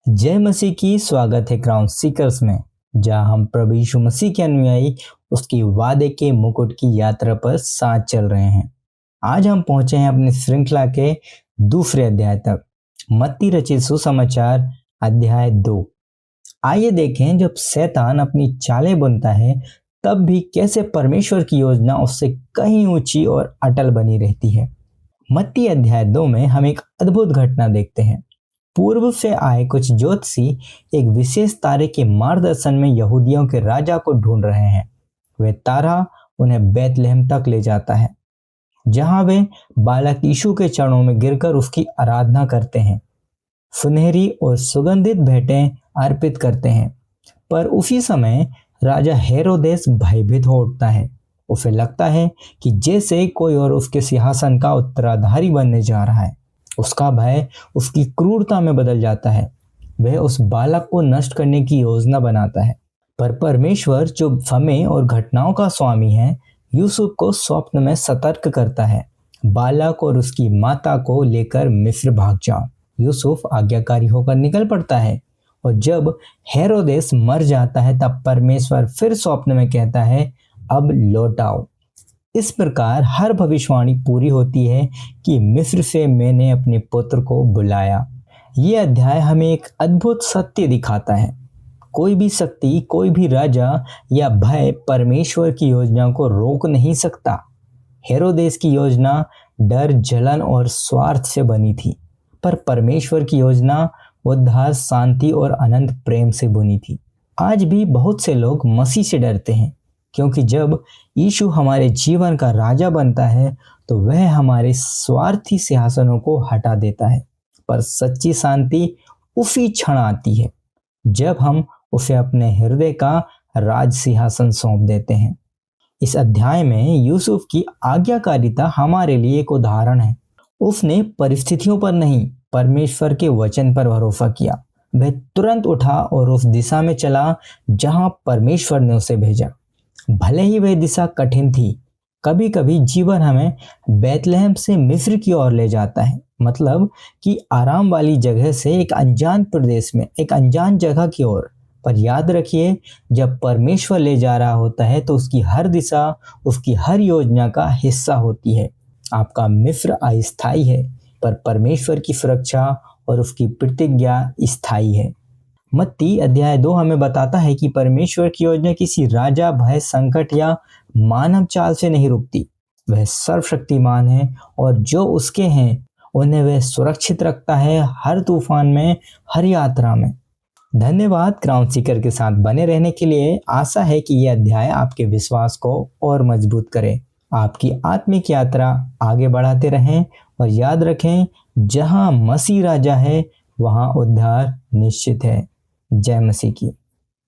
जय मसीह की। स्वागत है क्राउन सीकर्स में, जहां हम प्रभु यीशु मसीह के अनुयायी उसके वादे के मुकुट की यात्रा पर साथ चल रहे हैं। आज हम पहुंचे हैं अपनी श्रृंखला के दूसरे अध्याय तक, मत्ती रचित सुसमाचार अध्याय 2। आइए देखें, जब शैतान अपनी चालें बुनता है तब भी कैसे परमेश्वर की योजना उससे कहीं ऊंची और अटल बनी रहती है। मत्ती अध्याय 2 में हम एक अद्भुत घटना देखते हैं। पूर्व से आए कुछ ज्योतिषी एक विशेष तारे के मार्गदर्शन में यहूदियों के राजा को ढूंढ रहे हैं। वे तारा उन्हें बैतलहम तक ले जाता है, जहां वे बालक यीशु के चरणों में गिरकर उसकी आराधना करते हैं, सुनहरी और सुगंधित भेंटें अर्पित करते हैं। पर उसी समय राजा हेरोदेस भयभीत हो उठता है। उसे लगता है कि जैसे कोई और उसके सिंहासन का उत्तराधारी बनने जा रहा है। उसका भय उसकी क्रूरता में बदल जाता है। वह उस बालक को नष्ट करने की योजना बनाता है। पर परमेश्वर, जो समय और घटनाओं का स्वामी है, यूसुफ को स्वप्न में सतर्क करता है, बालक और उसकी माता को लेकर मिस्र भाग जाओ। यूसुफ आज्ञाकारी होकर निकल पड़ता है, और जब हेरोदेस मर जाता है तब परमेश्वर फिर स्वप्न में कहता है, अब लौट आओ। इस प्रकार हर भविष्यवाणी पूरी होती है कि मिस्र से मैंने अपने पुत्र को बुलाया। ये अध्याय हमें एक अद्भुत सत्य दिखाता है। कोई भी शक्ति, कोई भी राजा या भय परमेश्वर की योजना को रोक नहीं सकता। हेरोदेस की योजना डर, जलन और स्वार्थ से बनी थी, पर परमेश्वर की योजना उद्धार, शांति और अनंत प्रेम से बुनी थी। आज भी बहुत से लोग मसीह से डरते हैं, क्योंकि जब यीशु हमारे जीवन का राजा बनता है तो वह हमारे स्वार्थी सिंहासनों को हटा देता है। पर सच्ची शांति उसी क्षण आती है जब हम उसे अपने हृदय का राज सिंहासन सौंप देते हैं। इस अध्याय में यूसुफ की आज्ञाकारिता हमारे लिए एक उदाहरण है। उसने परिस्थितियों पर नहीं, परमेश्वर के वचन पर भरोसा किया। वह तुरंत उठा और उस दिशा में चला जहां परमेश्वर ने उसे भेजा। भले ही वह दिशा कठिन थी। कभी कभी जीवन हमें बैतलहम से मिस्र की ओर ले जाता है, मतलब कि आराम वाली जगह से एक अनजान प्रदेश में, एक अनजान जगह की ओर। पर याद रखिए, जब परमेश्वर ले जा रहा होता है तो उसकी हर दिशा, उसकी हर योजना का हिस्सा होती है। आपका मिस्र अस्थायी है, पर परमेश्वर की सुरक्षा और उसकी प्रतिज्ञा स्थायी है। मत्ती अध्याय 2 हमें बताता है कि परमेश्वर की योजना किसी राजा, भय, संकट या मानव चाल से नहीं रुकती। वह सर्वशक्तिमान है, और जो उसके हैं उन्हें वह सुरक्षित रखता है, हर तूफान में, हर यात्रा में। धन्यवाद क्राउन सीकर के साथ बने रहने के लिए। आशा है कि यह अध्याय आपके विश्वास को और मजबूत करे, आपकी आत्मिक यात्रा आगे बढ़ाते रहें। और याद रखें, जहां मसीह राजा है वहां उद्धार निश्चित है। जय मसीह की।